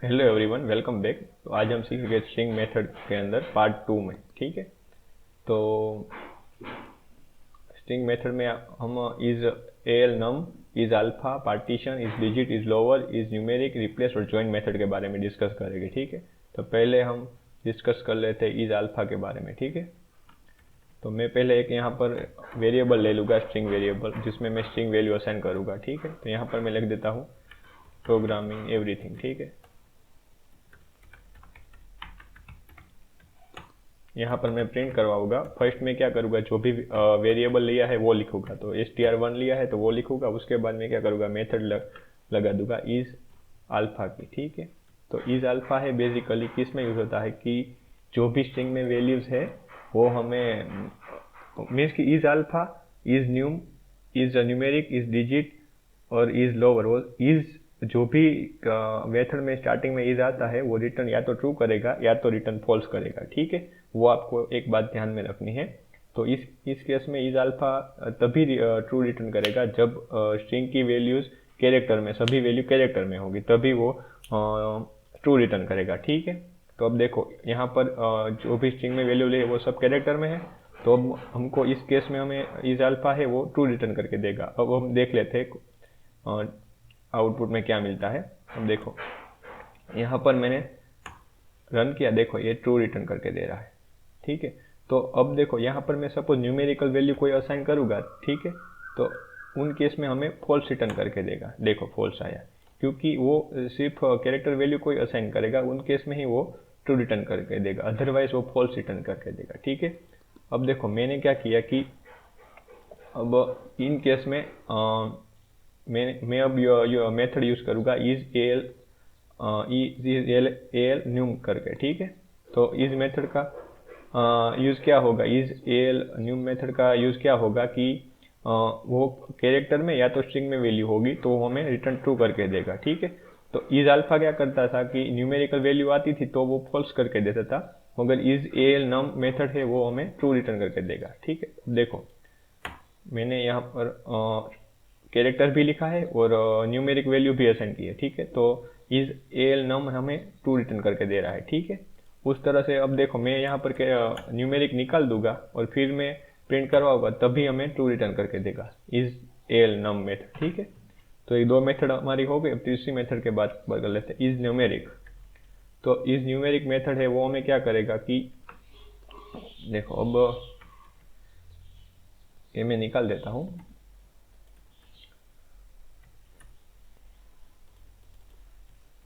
Hello everyone, welcome back. तो आज हम सीखेंगे स्ट्रिंग मेथड के अंदर पार्ट 2 में। ठीक है, तो स्ट्रिंग मेथड में हम is alnum, is alpha, partition, is digit, is lower, is numeric, replace और ज्वाइन मेथड के बारे में डिस्कस करेंगे। ठीक है, तो पहले हम डिस्कस कर लेते हैं इज अल्फा के बारे में। ठीक है, तो मैं पहले एक यहाँ पर वेरिएबल ले लूँगा, स्ट्रिंग वेरिएबल, जिसमें मैं स्ट्रिंग वैल्यू असाइन करूँगा। ठीक है, तो यहाँ पर मैं लिख देता हूँ प्रोग्रामिंग एवरीथिंग। ठीक है, यहाँ पर मैं प्रिंट करवाऊंगा। फर्स्ट में क्या करूँगा, जो भी वेरिएबल लिया है वो लिखूंगा। तो str1 लिया है तो वो लिखूंगा। उसके बाद मैं क्या करूँगा, मेथड लगा दूंगा इज अल्फा की। ठीक है, तो इज अल्फा है बेसिकली किस में यूज़ होता है कि जो भी स्ट्रिंग में वैल्यूज़ है वो हमें मीन्स कि is alpha, is न्यूम, is numeric, is digit और इज लोअर। वो इज जो भी मेथड में स्टार्टिंग में इज आता है वो रिटर्न या तो ट्रू करेगा या तो रिटर्न फॉल्स करेगा। ठीक है, वो आपको एक बात ध्यान में रखनी है। तो इस केस में इज अल्फा तभी ट्रू रिटर्न करेगा जब स्ट्रिंग की वैल्यूज कैरेक्टर में, सभी वैल्यू कैरेक्टर में होगी, तभी वो ट्रू रिटर्न करेगा। ठीक है, तो अब देखो यहाँ पर जो भी स्ट्रिंग में वैल्यू ले वो सब कैरेक्टर में है। तो अब हमको इस केस में हमें इज अल्फा है वो ट्रू रिटर्न करके देगा। अब हम देख लेते हैं आउटपुट में क्या मिलता है। अब देखो यहाँ पर मैंने रन किया, देखो ये ट्रू रिटर्न करके दे रहा है। ठीक है, तो अब देखो यहाँ पर मैं सपोज न्यूमेरिकल वैल्यू कोई असाइन करूँगा। ठीक है, तो उन केस में हमें फॉल्स रिटर्न करके देगा। देखो फॉल्स आया, क्योंकि वो सिर्फ कैरेक्टर वैल्यू कोई असाइन करेगा, उन केस में ही वो ट्रू रिटर्न करके देगा, अदरवाइज वो फॉल्स रिटर्न करके देगा। ठीक है, अब देखो मैंने क्या किया कि अब इन केस में मैं अब यो मेथड यूज़ करूँगा इज एल न्यूम करके। ठीक है, तो इस मेथड का यूज़ क्या होगा, इज एल न्यूम मेथड का यूज़ क्या होगा कि वो कैरेक्टर में या तो स्ट्रिंग में वैल्यू होगी तो वो हमें रिटर्न ट्रू करके देगा। ठीक है, तो इज अल्फा क्या करता था कि न्यूमेरिकल वैल्यू आती थी तो वो फॉल्स करके देता था, मगर इज एल नम मेथड है वो हमें ट्रू रिटर्न करके देगा। ठीक है, देखो मैंने यहाँ पर कैरेक्टर भी लिखा है और न्यूमेरिक वैल्यू भी असाइन की है। ठीक है, तो इज एल नम हमें ट्रू रिटर्न करके दे रहा है। ठीक है, उस तरह से अब देखो मैं यहाँ पर न्यूमेरिक निकाल दूंगा और फिर मैं प्रिंट करवाऊंगा, तभी हमें ट्रू रिटर्न करके देगा इज एल नम मेथड। ठीक है, तो ये दो मेथड हमारी हो गई। अब तीसरी मेथड के बाद कर लेते हैं इज न्यूमेरिक। तो इज न्यूमेरिक मेथड है वो हमें क्या करेगा कि देखो अब ये मैं निकाल देता हूँ।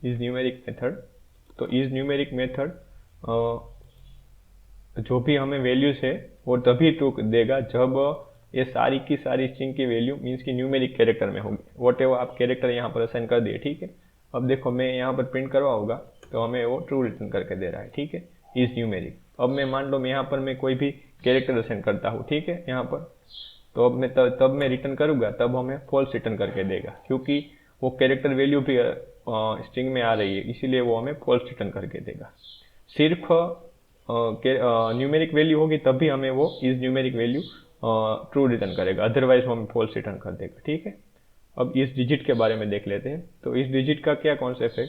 इज न्यूमेरिक मेथड, तो इज न्यूमेरिक मेथड जो भी हमें वैल्यूज है वो तभी ट्रू देगा जब ये सारी की सारी स्ट्रिंग की वैल्यू मीन्स की न्यूमेरिक कैरेक्टर में होगी। वॉट एवर आप कैरेक्टर यहाँ पर असाइन कर दिए। ठीक है, अब देखो मैं यहाँ पर प्रिंट करवाऊंगा तो हमें वो ट्रू रिटर्न करके दे रहा है। ठीक है, इज न्यूमेरिक। अब मैं मान लो मैं यहाँ पर मैं कोई भी कैरेक्टर असाइन करता हूँ। ठीक है, यहाँ पर तो अब मैं तब मैं रिटर्न करूँगा तब हमें फॉल्स रिटर्न करके देगा, क्योंकि वो कैरेक्टर वैल्यू भी स्ट्रिंग में आ रही है, इसीलिए वो हमें फॉल्स रिटर्न करके देगा। सिर्फ न्यूमेरिक वैल्यू होगी तभी हमें वो is numeric value true return करेगा, अदरवाइज वो हमें फॉल्स रिटर्न कर देगा। ठीक है, अब इस डिजिट के बारे में देख लेते हैं। तो इस डिजिट का क्या कॉन्सेप्ट है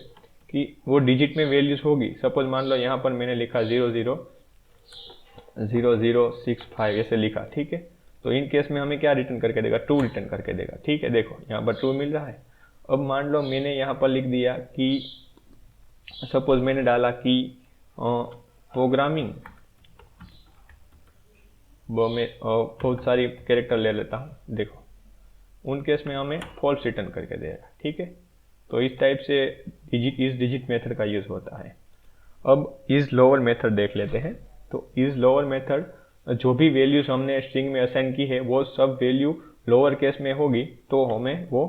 कि वो डिजिट में वैल्यूज होगी। सपोज मान लो यहाँ पर मैंने लिखा 000065 ऐसे लिखा। ठीक है, तो इन केस में हमें क्या रिटर्न करके देगा, ट्रू रिटर्न करके देगा। ठीक है, देखो यहाँ पर ट्रू मिल रहा है। अब मान लो मैंने यहाँ पर लिख दिया कि सपोज मैंने डाला कि प्रोग्रामिंग, वो मैं बहुत सारी कैरेक्टर ले लेता हूँ। देखो उन केस में हमें फॉल्स रिटर्न करके देगा। ठीक है, तो इस टाइप से इस डिजिट मेथड का यूज़ होता है। अब इज लोअर मेथड देख लेते हैं। तो इज लोअर मेथड जो भी वैल्यूज हमने स्ट्रिंग में असाइन की है वो सब वैल्यू लोअर केस में होगी तो हमें वो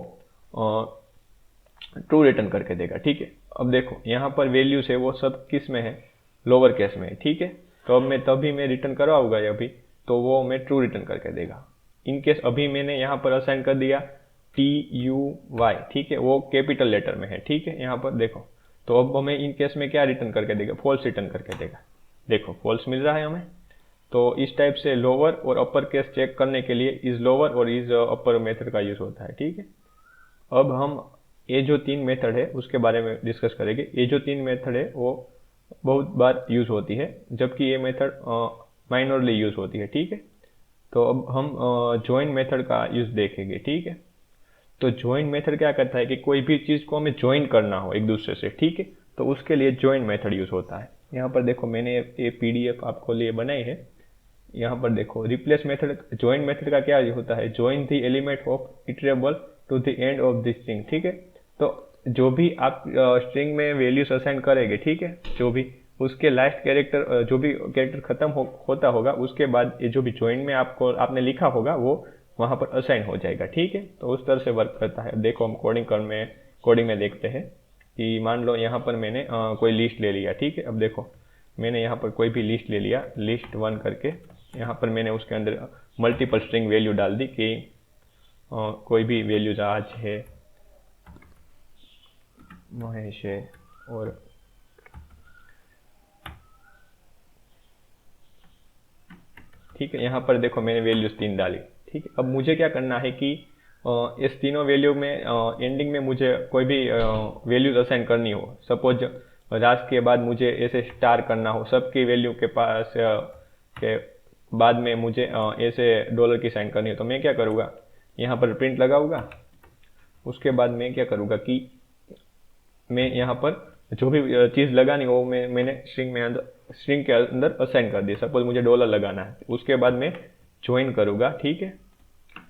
ट्रू रिटर्न करके देगा। ठीक है, अब देखो यहाँ पर वैल्यूज है वो सब किस में है, लोअर केस में है। ठीक है, तो अब मैं तभी मैं रिटर्न करवाऊंगा अभी, तो वो मैं ट्रू रिटर्न करके देगा। इन केस अभी मैंने यहाँ पर असाइन कर दिया TUY। ठीक है, वो कैपिटल लेटर में है। ठीक है, यहाँ पर देखो, तो अब हमें इन केस में क्या रिटर्न करके देगा, फॉल्स रिटर्न करके देगा। देखो फॉल्स मिल रहा है हमें। तो इस टाइप से लोअर और अपर केस चेक करने के लिए इज लोअर और इज अपर मेथड का यूज होता है। ठीक है, अब हम ये जो 3 मेथड है उसके बारे में डिस्कस करेंगे। ये जो 3 मेथड है वो बहुत बार यूज़ होती है, जबकि ये मेथड माइनरली यूज़ होती है, ठीक है। तो अब हम ज्वाइन मेथड का यूज़ देखेंगे, ठीक है। तो ज्वाइन मेथड क्या करता है कि कोई भी चीज़ को हमें ज्वाइन करना हो एक दूसरे से, ठीक है, तो उसके लिए ज्वाइन मेथड यूज़ होता है। यहाँ पर देखो मैंने ये PDF आपको लिए बनाई है। यहाँ पर देखो रिप्लेस मेथड, ज्वाइन मेथड का क्या होता है, join the element of iterable to the end of this string, ठीक है। तो जो भी आप स्ट्रिंग में वैल्यूज असाइन करेंगे, ठीक है, जो भी उसके लास्ट कैरेक्टर, जो भी कैरेक्टर खत्म होता होगा उसके बाद ये जो भी ज्वाइन में आपने लिखा होगा वो वहाँ पर असाइन हो जाएगा, ठीक है। तो उस तरह से वर्क करता है। देखो हम कोडिंग में देखते हैं कि मान लो यहाँ पर मैंने कोई लिस्ट ले लिया, ठीक है। अब देखो मैंने यहाँ पर कोई भी लिस्ट ले लिया, लिस्ट 1 करके, यहाँ पर मैंने उसके अंदर मल्टीपल स्ट्रिंग वैल्यू डाल दी कि कोई भी वैल्यूज आज है, महेश है, और ठीक है। यहाँ पर देखो मैंने वैल्यूज 3 डाली, ठीक है। अब मुझे क्या करना है कि इस तीनों वैल्यू में एंडिंग में मुझे कोई भी वैल्यूज असाइन करनी हो। सपोज राज के बाद मुझे ऐसे स्टार करना हो, सबकी वैल्यू के पास के बाद में मुझे ऐसे डॉलर की साइन करनी हो, तो मैं क्या करूँगा, यहाँ पर प्रिंट लगाऊंगा। उसके बाद मैं क्या करूँगा कि मैं यहाँ पर जो भी चीज़ लगानी हो मैंने स्ट्रिंग के अंदर असाइन कर दी। सपोज मुझे डॉलर लगाना है, उसके बाद मैं ज्वाइन करूँगा, ठीक है,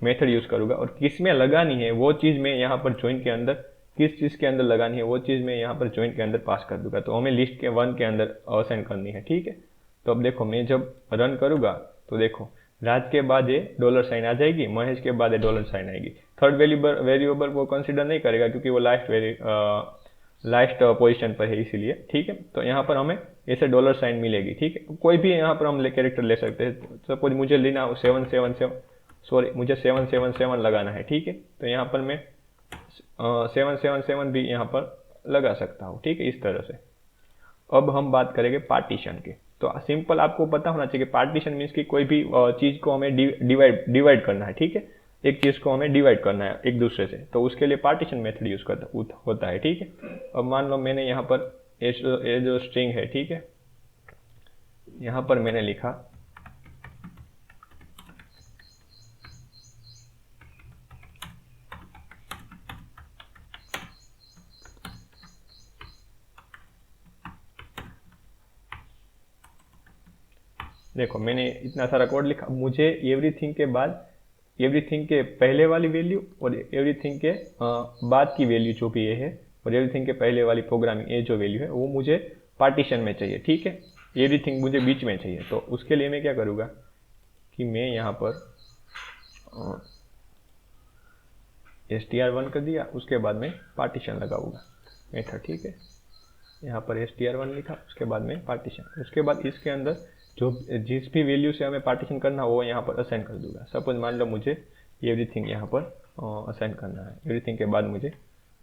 मेथड यूज़ करूँगा, और किस में लगानी है वो चीज़ मैं यहाँ पर ज्वाइन के अंदर, किस चीज़ के अंदर लगानी है वो चीज़ मैं यहाँ पर ज्वाइन के अंदर पास कर दूंगा। तो हमें लिस्ट के 1 के अंदर असाइन करनी है, ठीक है। तो अब देखो मैं जब रन करूँगा तो देखो राज के बाद ये डॉलर साइन आ जाएगी, महेश के बाद ये डॉलर साइन आएगी। थर्ड वेरिएबल वो कंसिडर नहीं करेगा क्योंकि वो लास्ट पोजीशन पर है इसीलिए, ठीक है। तो यहाँ पर हमें ऐसे डॉलर साइन मिलेगी, ठीक है। कोई भी यहाँ पर हम कैरेक्टर ले सकते हैं। सपोज मुझे लेना 777 लगाना है, ठीक है। तो यहाँ पर मैं 777 भी यहाँ पर लगा सकता हूँ, ठीक है, इस तरह से। अब हम बात करेंगे पार्टीशन के। तो सिंपल आपको पता होना चाहिए कि पार्टीशन मीन्स कि कोई भी चीज़ को हमें डिवाइड करना है, ठीक है। एक चीज़ को हमें डिवाइड करना है एक दूसरे से, तो उसके लिए पार्टीशन मेथड यूज़ होता है, ठीक है। अब मान लो मैंने यहाँ पर ये जो स्ट्रिंग है, ठीक है, यहाँ पर मैंने लिखा देखो मैंने इतना सारा कोड लिखा। मुझे एवरीथिंग के बाद, एवरीथिंग के पहले वाली वैल्यू और एवरीथिंग के बाद की वैल्यू जो भी ये है, और एवरीथिंग के पहले वाली प्रोग्रामिंग ये जो वैल्यू है वो मुझे पार्टीशन में चाहिए, ठीक है। एवरीथिंग मुझे बीच में चाहिए। तो उसके लिए मैं क्या करूँगा कि मैं यहाँ पर str1 कर दिया, उसके बाद में पार्टीशन लगाऊंगा मेथड, ठीक है। यहाँ पर str1 लिखा, उसके बाद में पार्टीशन, उसके बाद इसके अंदर जो जिस भी वैल्यू से हमें पार्टीशन करना हो वो यहाँ पर असाइन कर दूंगा। सपोज मान लो मुझे एवरीथिंग यहाँ पर असाइन करना है, एवरीथिंग के बाद मुझे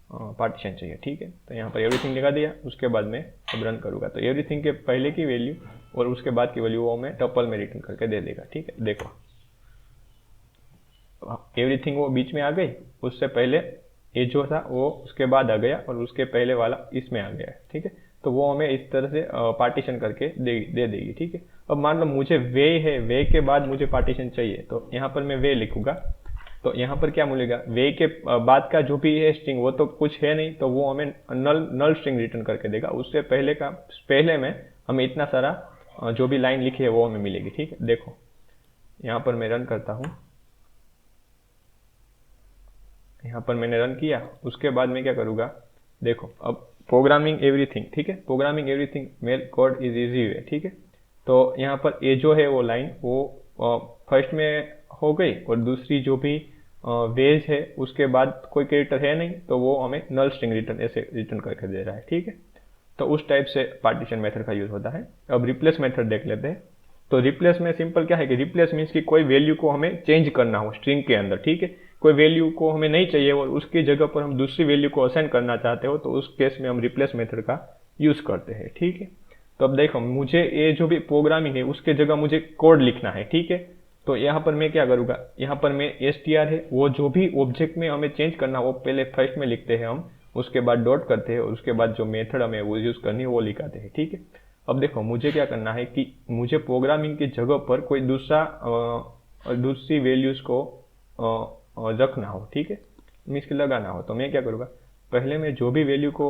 पार्टीशन चाहिए, ठीक है। तो यहाँ पर एवरीथिंग लगा दिया, उसके बाद में अब रन करूँगा तो एवरीथिंग के पहले की वैल्यू और उसके बाद की वैल्यू वो मैं टपल में रिटर्न करके दे देगा, ठीक है। देखो एवरीथिंग वो बीच में आ गई, उससे पहले ये जो था वो उसके बाद आ गया, और उसके पहले वाला इसमें आ गया, ठीक है। तो वो हमें इस तरह से पार्टीशन करके दे देगी, ठीक है। अब मान लो मुझे वे है, वे के बाद मुझे पार्टीशन चाहिए, तो यहाँ पर मैं वे लिखूंगा। तो यहाँ पर क्या मिलेगा, वे के बाद का जो भी है स्ट्रिंग वो तो कुछ है नहीं, तो वो हमें नल स्ट्रिंग रिटर्न करके देगा। उससे पहले में हमें इतना सारा जो भी लाइन लिखी है वो हमें मिलेगी, ठीक है। देखो यहाँ पर मैं रन करता हूँ, यहाँ पर मैंने रन किया, उसके बाद मैं क्या करूँगा, देखो अब प्रोग्रामिंग एवरीथिंग, ठीक है, programming everything make code is easy way, ठीक है। तो यहाँ पर ये जो है वो लाइन वो फर्स्ट में हो गई, और दूसरी जो भी वेज है उसके बाद कोई कैरेक्टर है नहीं, तो वो हमें नल स्ट्रिंग रिटर्न ऐसे रिटर्न करके दे रहा है, ठीक है। तो उस टाइप से पार्टीशन मेथड का यूज होता है। अब रिप्लेस मेथड देख लेते हैं। तो रिप्लेस में सिंपल क्या है कि रिप्लेस मीन्स कि कोई वैल्यू को हमें चेंज करना हो स्ट्रिंग के अंदर, ठीक है। कोई वैल्यू को हमें नहीं चाहिए और उसकी जगह पर हम दूसरी वैल्यू को असाइन करना चाहते हो, तो उस केस में हम रिप्लेस मेथड का यूज करते हैं, ठीक है। तो अब देखो मुझे ये जो भी प्रोग्रामिंग है उसके जगह मुझे कोड लिखना है, ठीक है। तो यहाँ पर मैं क्या करूँगा, यहाँ पर मैं str है वो जो भी ऑब्जेक्ट में हमें चेंज करना वो पहले फर्स्ट में लिखते हैं हम, उसके बाद डॉट करते हैं और उसके बाद जो मेथड हमें वो यूज़ करनी है वो लिखाते हैं। ठीक है, अब देखो मुझे क्या करना है कि मुझे प्रोग्रामिंग की जगह पर कोई दूसरी वैल्यूज़ को रखना हो। ठीक है, मीन्स कि लगाना हो, तो मैं क्या करूँगा, पहले मैं जो भी वैल्यू को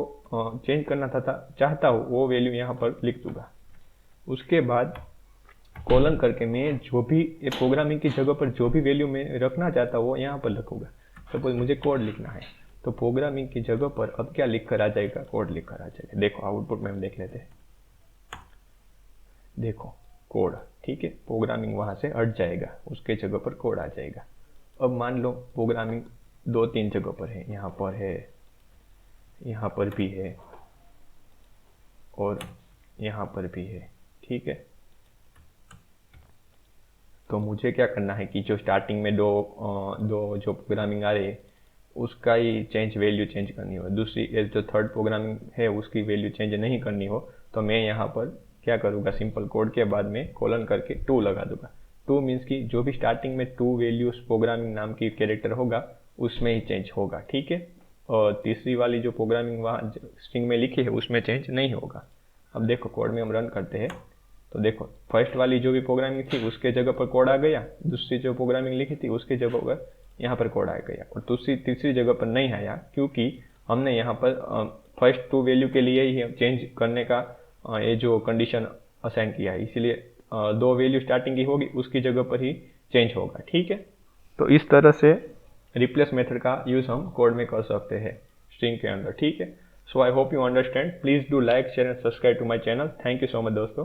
चेंज करना चाहता हूँ वो वैल्यू यहाँ पर लिख दूंगा। उसके बाद कॉलन करके मैं जो भी प्रोग्रामिंग की जगह पर जो भी वैल्यू मैं रखना चाहता हूँ वो यहाँ पर लिखूंगा। सपोज मुझे कोड लिखना है तो प्रोग्रामिंग की जगह पर अब क्या लिख कर आ जाएगा, कोड लिख कर आ जाएगा। देखो आउटपुट में हम देख लेते हैं, देखो कोड। ठीक है, प्रोग्रामिंग वहाँ से हट जाएगा, उसके जगह पर कोड आ जाएगा। अब मान लो प्रोग्रामिंग 2-3 जगह पर है, यहाँ पर है, यहाँ पर भी है और यहाँ पर भी है। ठीक है, तो मुझे क्या करना है कि जो स्टार्टिंग में दो जो प्रोग्रामिंग आ रही है उसका ही वैल्यू चेंज करनी हो, दूसरी जो थर्ड प्रोग्रामिंग है उसकी वैल्यू चेंज नहीं करनी हो, तो मैं यहाँ पर क्या करूँगा, सिंपल कोड के बाद में कॉलन करके 2 लगा दूंगा। 2 मीन्स कि जो भी स्टार्टिंग में 2 वैल्यूज प्रोग्रामिंग नाम की कैरेक्टर होगा उसमें ही चेंज होगा। ठीक है, और तीसरी वाली जो प्रोग्रामिंग वहाँ स्ट्रिंग में लिखी है उसमें चेंज नहीं होगा। अब देखो कोड में हम रन करते हैं तो देखो फर्स्ट वाली जो भी प्रोग्रामिंग थी उसके जगह पर कोड आ गया, दूसरी जो प्रोग्रामिंग लिखी थी उसके जगह पर यहाँ पर कोड आ गया, और तीसरी जगह पर नहीं आया क्योंकि हमने यहाँ पर फर्स्ट 2 वैल्यू के लिए ही चेंज करने का ये जो कंडीशन असाइन किया है, इसीलिए 2 वैल्यू स्टार्टिंग की होगी उसकी जगह पर ही चेंज होगा। ठीक है, तो इस तरह से रिप्लेस मेथड का यूज़ हम कोड में कर सकते हैं स्ट्रिंग के अंदर। ठीक है, so I hope you understand. Please do like, share and subscribe to my channel. Thank you so much दोस्तों।